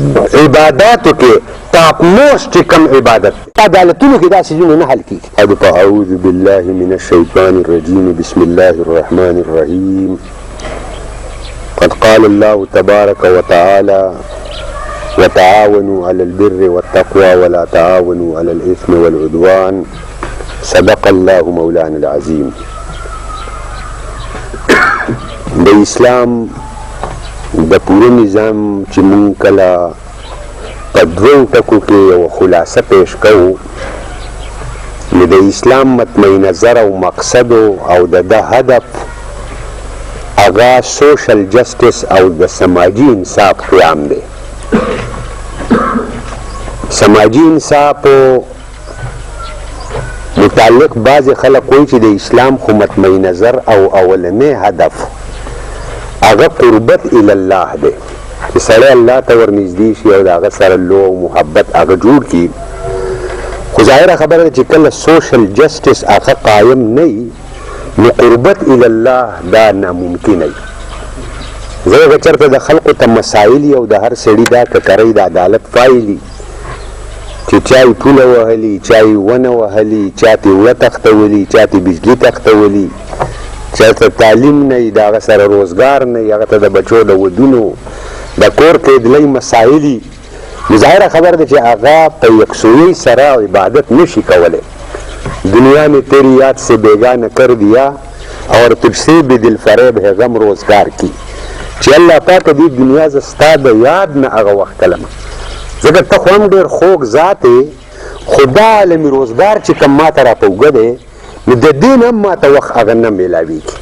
عباداتو کې ټاپ موسټ کم عبادت عدالتونو کې دا سيزونه نه حل کیږي. اعوذ بالله من الشیطان الرجیم بسم الله الرحمن الرحیم. قد قال الله تبارك وتعالى وتعاونوا على البر والتقوى ولا تعاونوا على الإثم والعدوان صدق الله مولانا العظیم. د اسلام د پوره نظام چې مونږ کله په دوو ټکو کې یوه خلاصه پیش کوو نو د اسلام مطمع نظر او مقصد او د ده هدف هغه سوشل جسټس او د سماجي انصاف قیام دی. سماجي انصاف متعلق بعضې خلک وایي چې د اسلام خو مطمع نظر او اولنی هدف هغه قربت الله دی چې سړی الله ته ورنږدې شي او د هغه سره لو او محبت هغه جوړ کړي. خو ظاهره خبره ده چې کله سوشل جسټس هغه قایم نه وي نو قربت الله دا ناممکنه وي. ځکه چېرته د خلقو ته مسایل او د هر سړي دا ککرۍ د عدالت فایلي چې چا یې پوله وهلي، چا یې ونه وهلي، چا ته اوړه تختولي، چا ته بجلي تختولي، چا ته تعلیم نه وي، د هغه سره روزګار نه وي، هغه ته د بچو د ودونو د کور قیدلۍ مسایلي. نو ظاهره خبره ده چې هغه په یکسویۍ سره عبادت نشي کولی. دنیا میں تیری یاد سے بیگانہ کر دیا اور تجھ سے بھی دل فریب ہے غم روزگار کی. چې الله پاک دې دنیا زه ستا د یاد نه هغه وخت کلمه ځکه ته خو هم ډېر خوږ ذات یې، خو دا عالمي روزګار چې کوم ما ته راپه اوږه دی نو د دې نه هم ما ته وخت هغه نه میلاویږي.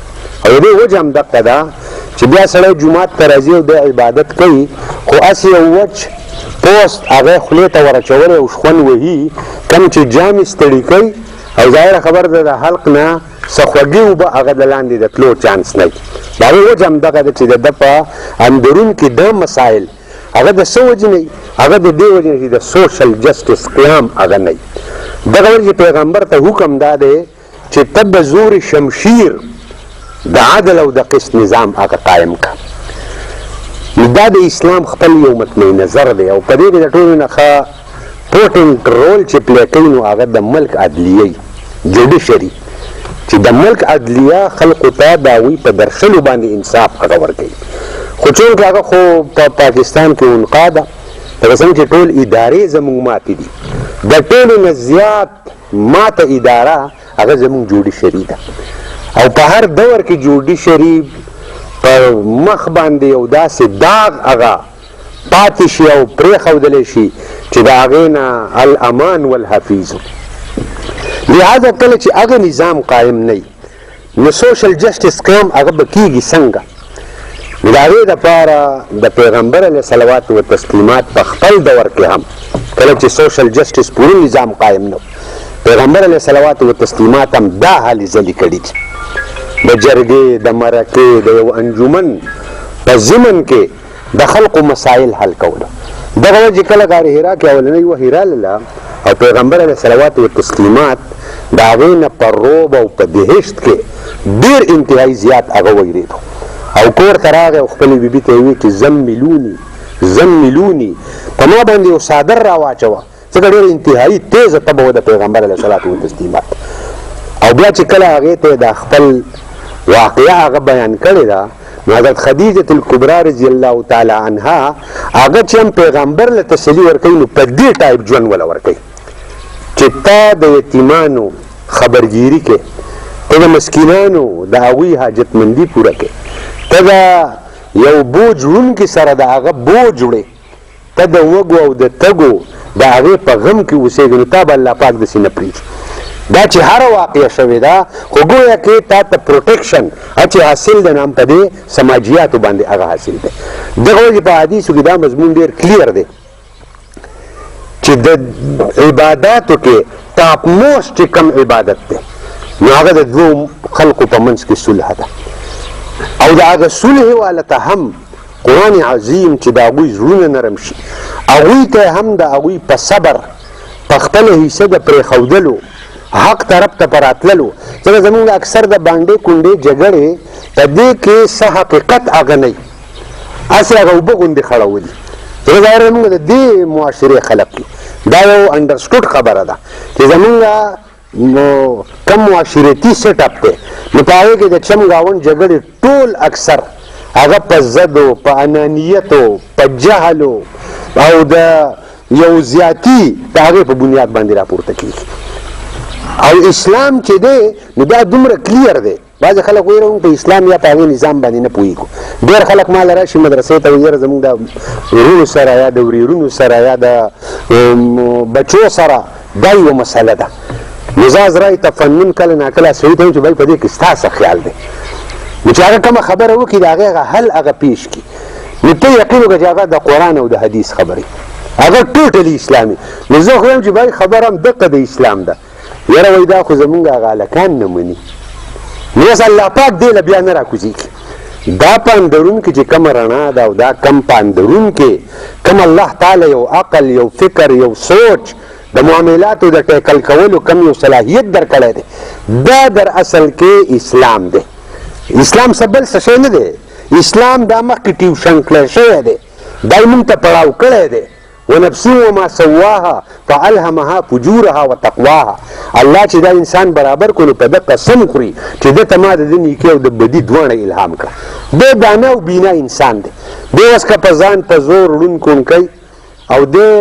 او د دې وجه هم دقه ده چې بیا سړی جومات ته راځي او د عبادت کوي خو هسې یو وچ پوست هغه خولې ته ورچولی او شخون وهي کوم چې جام یې ستړي کوي او ظاهره خبر ده د حلق نه څه خوږې اوبه هغه د لاندې د تلو چانس نه وي. د هغې وجه هم دغه ده چې د ده په اندرون کې دا مسایل هغه د څه وجې نه وي، هغه د دې وجې نه چې د سوشل جسټس قیام هغه نه وي. دغه وجې چې پیغمبر ته حکم دا دی چې ته به زور شمشیر د عدل او د قسط نظام هغه قایم کړه. نو دا د اسلام خپل یو مطمع نظر دی او په دې کې د ټولو نه ښه پورټنټ رول چې پلی کوي نو هغه د ملک عدلیه جوډیشري چې د ملک عدلیه خلقو ته د هغوی په درشلو باندې انصاف هغه ورکوي. خو چونکې هغه خو په پاکستان کې عنقا ده لکه څنګه چې ټول ادارې زموږ ماتې دي، د ټولو نه زیات ماته اداره هغه زموږ جوډیشري ده او په هر دور کې جوډیشري په مخ باندې یو داسې داغ هغه پاتې شي او پرېښودلی شي چې د هغې نه الامان والحفیظ. لہذا کله چې هغه نظام قایم نه وي نو سوشل جسټس قیام هغه به کېږي څنګه؟ نو د هغې دپاره د پیغمبر علیه صلوات و تسلیمات په خپل دور کې هم کله چې سوشل جسټس پوره نظام قایم نه و پیغمبر علیه صلوات و تسلیمات هم دا هلې ځلې کړي دي د جرګې د مرکې د یو انجمن په ضمن کې د خلقو مسایل حل کوله. دغه وجې کله غار حرا کې اولنۍ وحی راغله او پیغمبر علیه صلوات و تسلیمات د هغې نه په روب او په دهشت کې ډېر انتهایي زیات هغه ویرېدو او کور ته راغی او خپلې بیبي ته یې وویل چې زملوني په ما باندې یو څادر راواچوه ځکه ډېر انتهایي تیزه تبه وه د پیغمبر علیه صلوات و تسلیمات. او بیا چې کله هغې ته د خپل واقعه هغه بیان کړې ده نو حضرت خدیجة الکبرا رضی الله تعالی عنها هغه چې هم پیغمبر له تسلي ورکوي نو په دې ټایپ ژوند وله ورکوي چې ته د یتیمانو خبرګیري کې، ته د مسکینانو د هغوی حاجتمندي پوره کې، ته د یو بوج وړونکي سره د هغه بوج وړې، ته د وږو او د تږو د هغې په غم کې اوسېږي نو تا به الله پاک داسې نه پرېږدي. دا چې هر واقعه شوې ده خو ګویا کې تا ته پروټیکشن چې حاصل ده نو هم په دې سماجیاتو باندې هغه حاصل ده. دغه وجې په حدیثو کې دا مضمون ډېر کلیر دی چې د عباداتو کې ټاپ موسټ چې کم عبادت دی نو هغه د دوو خلقو په منځ کې صلح ده او د هغه صلح والا ته هم قرآن عظیم چې د هغوی زړونه نرم شي هغوی ته هم د هغوی په صبر په خپله حصه د پرېښودلو حق طرف ته په راتللو ځکه زمونږ اکثر د بانډې کونډې جګړې په دې کې څه حقیقت هغه نه وي هسې هغه اوبه غوندې خړولي چې ظاهر موږ د دې معاشرې خلق یو دا یو انډرسټوډ خبره ده چې زمونږ کم معاشرتي سیټ اپ دی نو په هغې کې د چم ګاونډ جګړې ټول اکثر هغه په ضدو په انانیتو په جهلو او د یو زیاتی د هغې په بنیاد باندې راپورته کېږي او اسلام چې دی نو دا دومره کلیر دی بعضې خلک وایي موږ په اسلام یا په هغې نظام باندې نه پوهېږو ډېر خلک ما له راشي مدرسې ته وایي یاره زموږ د ورونو سره یا د ورېرونو سره یا د بچو سره دا یوه مسله ده نو زه ازرای تفنن کله ناکله سړي ته وایم چې بھائی په دې کې ستا څه خیال دی نو چې هغه کومه خبره وکړي د هغې هغه حل هغه پیش کړي نو ته یقین وکړه چې هغه د قرآن او د حدیث خبرې هغه ټوټلي اسلامي نو زه خو وایم چې بھائی خبره هم دقه د اسلام ده یاره وایي دا خو زمونږ هغه هلکان نه مني نو اوس الله پاک دې له بیا نه راکوزېږي دا په اندرون کې چې کومه رڼا ده او دا کم په اندرون کې کوم الله تعالی یو عقل یو فکر یو سوچ د معاملاتو د ټیکل کولو کم یو صلاحیت درکړی دی دا در اصل کې اسلام دی اسلام څه بل څه شی نه دی اسلام دا مخکې ټیوشن کړی شوی دی دا یې موږ ته پړاو کړی دی ونفس وما سواها فالهمها فجورها وتقواها الله چې دا انسان برابر کړو په ده قسم خوري چې ده ته ما د ده نیکي او د بدي دواړه الهام کړه دی دانه او بینا انسان دی دی اوس که په ځان په زور ړوند کونکی او دی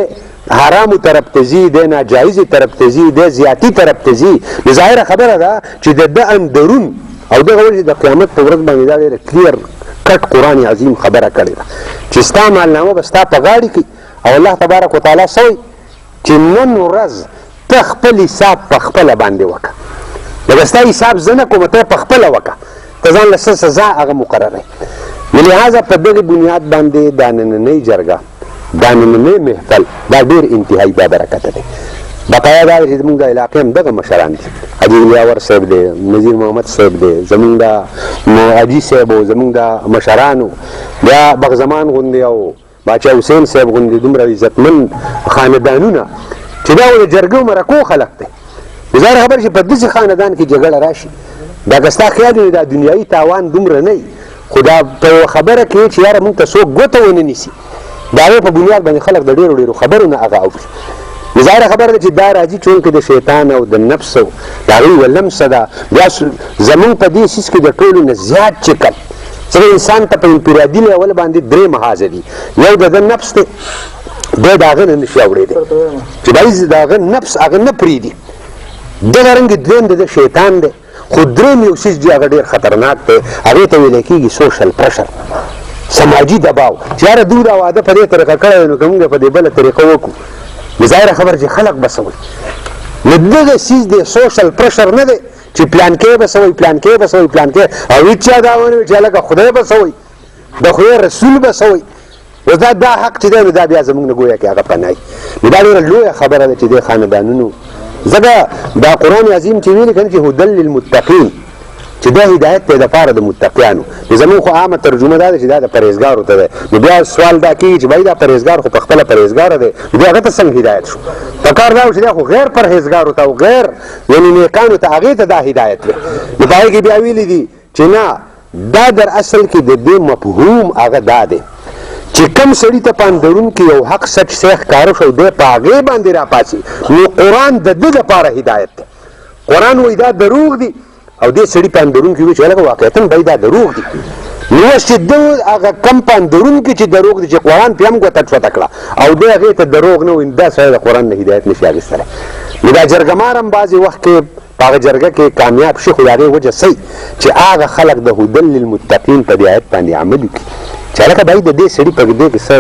حرامو طرف ته ځي دی ناجایزې طرف ته ځي دی زیاتي طرف ته ځي نو ظاهره خبره ده چې د ده اندرون او دغه ورځې د قیامت په ورځ باندې دا ډېره کلیر کټ قرآن عظیم خبره کړې ده چې ستا مالنامه به ستا په غاړې کې او الله تبارک وتعالی سوی چې نن ورځ ته خپل حساب په خپله باندې وکړه لکه ستا حساب زه نه کوم ته په خپله وکړه ته ځان له څه سزا هغه مقرروي نو لهذا په دغې بنیاد باندې دا نننۍ جرګه دا نننۍ محفل دا ډېر انتهایي با برکته دی بقایا دا چې زمونږ د علاقې هم دغه مشران دي حاجي الیاور صاحب دی نظیر محمد صاحب دی زمونږ د حاجي صاحب او زمونږ د مشرانو بیا بغزمان غوندې او باچا حسین صاحب غوندې دومره عزتمن خاندانونه چې دا د جرګو مرکو خلق دی ظاهره خبره چې په داسې خاندان کې جګړه راشي دا که ستا خیال وي دا دنیایي تاوان دومره نه وي خو دا په خبره کې چې یاره مونږ ته څوک ګوته ونه نیسي د هغې په بنیاد باندې خلک د ډېرو ډېرو خبرو نه هغه اوري ظاهره خبره ده چې دا راځي چونکې د شیطان او د نفس او د هغوی یوه لمسه ده بیا زمونږ په دې سیس کې د ټولو نه زیات چې کم ځکه انسان ته په انفرادي لیول باندې درې محاذ دي یو د ده نفس دی دی د هغه نه نشي اوړېدی چې بایز د هغه نفس هغه نه پرېږدي دغه رنګې دویم د ده شیطان دی خو دریم یو څیز دی هغه ډېر خطرناک دی هغې ته ویلی کېږي سوشل پرشر سماجي دباو چې یاره دوی دا واده په دې طریقه کړی نو که موږ په دې بله طریقه وکړو نو ظاهره خبره چې خلک به څه وایي نو دغه څیز دی سوشل پرشر نه دی چې پلانکې به څه وایي پلانکې به څه وایي پلانکې او هېچا دا ونه وي چې هلکه خدای به څه وایي د خدای رسول به څه وایي اوس دا حق چې دی نو دا بیا زموږ نه ګویا کې هغه پناه نو دا ډېره لویه خبره ده چې دې خاندانونو ځکه دا قرآن عظیم چې ویلي که نه چې هدل للمتقین چې دا هدایت دی دپاره د متقیانو زمونږ خو عامه ترجمه دا ده چې دا د پرهیزګارو ته دی نو بیا سوال دا کېږي چې بھائی دا پرهیزګار خو پخپله پرهیزګاره دی نو بیا هغه ته څنګه هدایت شو پکار دا و چې دا خو غیر پرهیزګارو ته او غیر یعنې نیکانو ته هغې ته دا هدایت دی نو په هغې کې بیا ویلي دي چې نه دا در اصل کې د دې مفهوم هغه دا دی چې کم سړي ته په اندرون کې یو حق سچ صحیح ښکاره شو دی په هغې باندې راپاڅي نو قرآن د ده دپاره هدایت دی قرآن وایي دا دروغ دي او دې سړي په اندرون کې وي چې هلکه واقعیتا بای دا دروغ دي نو اوس چې ده هغه کم په اندرون کې چې دروغ دي چې قرآن پې هم ګوته ټوټه کړه او دی هغې ته دروغ نه وایي دا سړی د قرآن نه هدایت نشي اخیستلی نو دا جرګمار هم بعضې وخت کې په هغه جرګه کې کامیاب شي خو د هغې وجه څه چې هغه خلک د هدل للمتقین په دې آیت باندې عمل وکړي چې هلکه بای د دې سړي په دې کې څه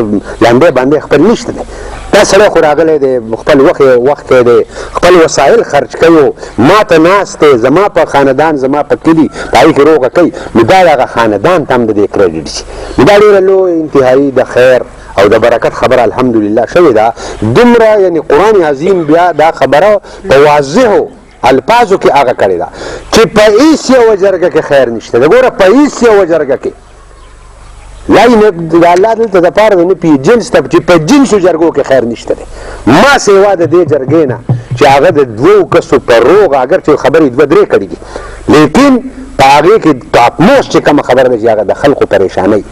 لنډی باندې خپل نشته دی دا سړی خو راغلی دی خپل وخت کې دی خپل وسایل خرج کوي ما ته ناست دی زما په خاندان زما په کلي په هغې کې روغه کوي نو دا د هغه خاندان ته هم د دې کریډټ شي نو دا ډېره لوی انتهایي د خیر او د برکت خبره الحمدلله شوې ده دومره یعنې قرآن عظیم بیا دا خبره په واضحو الفاظو کې هغه کړې ده چې په هېڅ یوه جرګه کې خیر نشته ده ګوره په هېڅ یوه جرګه کې لای نه د الله دلته دپاره د نه پي جنس ته چې په جنسو جرګو کې خیر نشته دی ما سیوا د دې جرګې نه چې هغه د دوو کسو په روغ اگر چې خبرې دوه درې کړي دي لیکن په هغې کې ټاپ موسټ چې کومه خبره ده چې هغه د خلقو پریشانۍ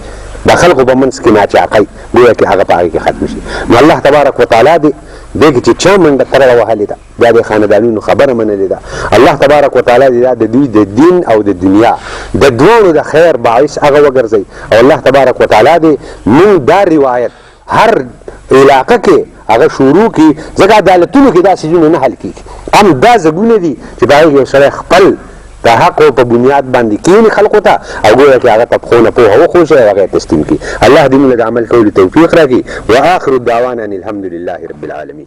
د خلکو په منځ کې ناچاقۍ ګویا کې هغه په هغې کې ختم شي. نو الله تبارک وتعالی دې دې کې چې چا منډه ترړه وهلې ده دا د خاندانونو خبره منلې ده. الله تبارک وتعالی دې دا د دوی د دین او د دنیا د دواړو د خیر باعث هغه وګرځوي. او الله تبارک وتعالی دې موږ دا روایت هر علاقه کې هغه شروع کړي ځکه عدالتونو کې دا څیزونه نه حل کېږي. هم دا ځګونه دي چې د هغې یو سړی خپل د حق په بنیاد باندې کینی خلقو ته او ګویا کې هغه ته پخونه پوهه وښوشي او هغه یې تسلیم کړي. الله دې موږ له عمل کولو توفیق راکړي. واخر الدعوانا ان الحمد لله رب العالمین.